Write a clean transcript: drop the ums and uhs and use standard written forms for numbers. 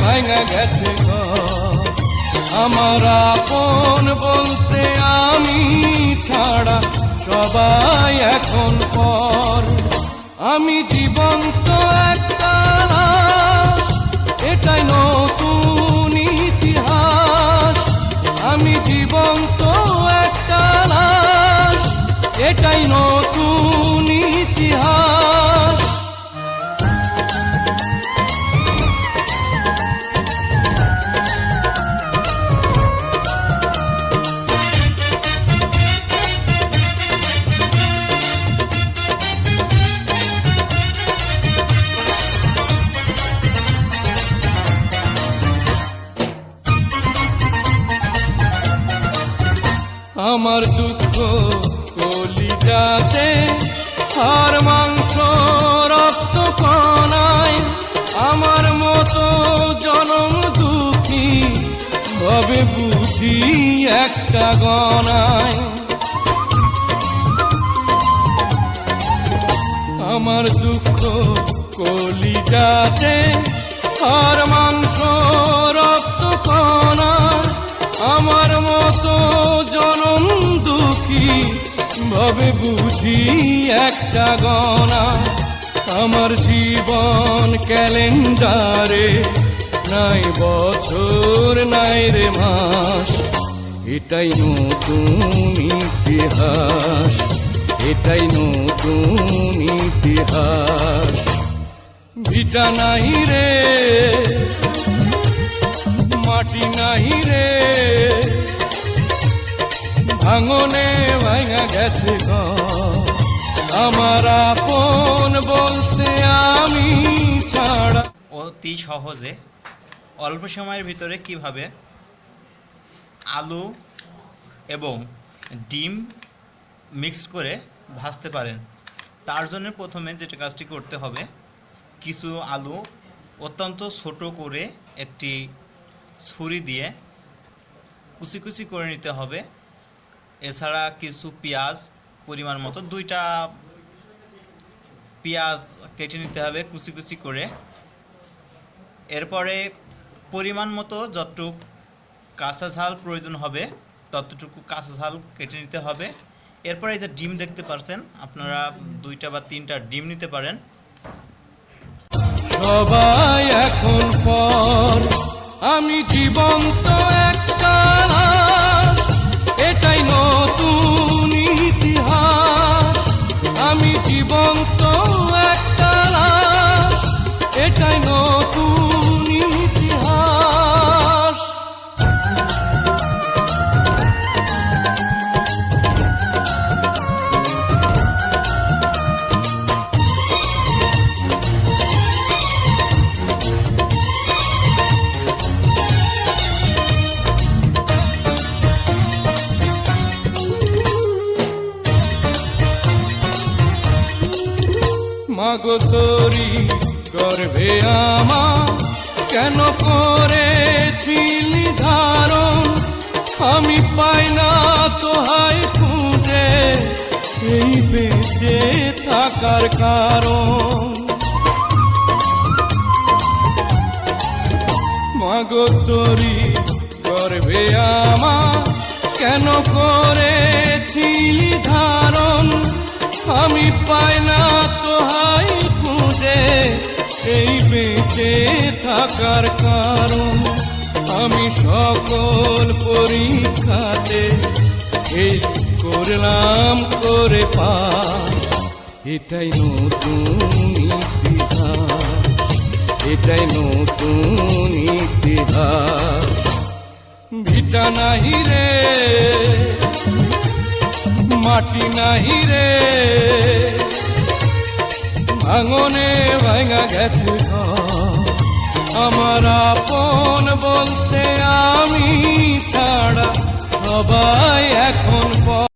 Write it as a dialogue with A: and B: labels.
A: ভাঙা গেছে ঘর। আমার আপন বলতে আমি ছাড়া সবাই এখন পর। আমি জীবন্ত একটা লাশ, এটাই নতুন ইতিহাস। আমি জীবন্ত একটা লাশ, এটাই নতুন ইতিহাস। আমার দুঃখ কলিজাতে, আর মাংস রক্ত কণায়, আমার মতো জনম দুঃখী ভাবে বুঝি একটা গণায়। আমার দুঃখ কলিজাতে, আর মাংস রক্ত কণায়, আমার মতো জনম দুঃখী ভাবে বুঝি একটা গণা। আমার জীবন ক্যালেন্ডারে নাই বছর নাই রে মাস, এটাই নতুন ইতিহাস, এটাই নতুন ইতিহাস। ভিটা নাই রে, মাটি নাই রে, ভাঙনে ভাঙা গেছে ঘর। আমার আপন বলতে আমি ছাড়া।
B: অতি সহজে অল্প সময়ের ভিতরে কিভাবে আলু এবং ডিম মিক্স করে ভাজতে পারেন, তার জন্য প্রথমে যেটা কাজটি করতে হবে, কিছু আলু অত্যন্ত ছোট করে একটি ছুরি দিয়ে কুচি কুচি করে নিতে হবে। এছাড়া কিছু পেঁয়াজ পরিমাণ মতো, 2টা পেঁয়াজ কেটে নিতে হবে কুচি কুচি করে। এরপরে পরিমাণ মতো যতটুকু কাঁচা ঝাল প্রয়োজন হবে ততটুকু কাঁচা ঝাল কেটে নিতে হবে। এরপরে এই যে ডিম দেখতে পাচ্ছেন, আপনারা 2টা বা 3টা ডিম নিতে পারেন।
A: সবাই এখন পর, আমি জীবন্ত একটা লাশ, এটাই নতুন ইতিহাস। আমি জীবন্ত একটা লাশ, এটাই নতুন ইতিহাস। মাগো তোরি গর্ভে আমার কেন করেছিলি ধারণ, আমি পাই না তোহাই খুঁজে এই বেঁচে থাকার কারণ। মাগো তোরি গর্ভে আমার কেন করেছিলি ধারণ, আমি পাই না তোহাই খুঁজে এই বেঁচে থাকার কারণ। আমি সকল পরীক্ষাতে এই করলাম করে পাস, এটাই নতুন ইতিহাস, এটাই নতুন ইতিহাস। ভিটা নাহি রে, মাটি নাহি রে, ভাঙনে ভাঙা গেছে ঘর। আমার আপন বলতে আমি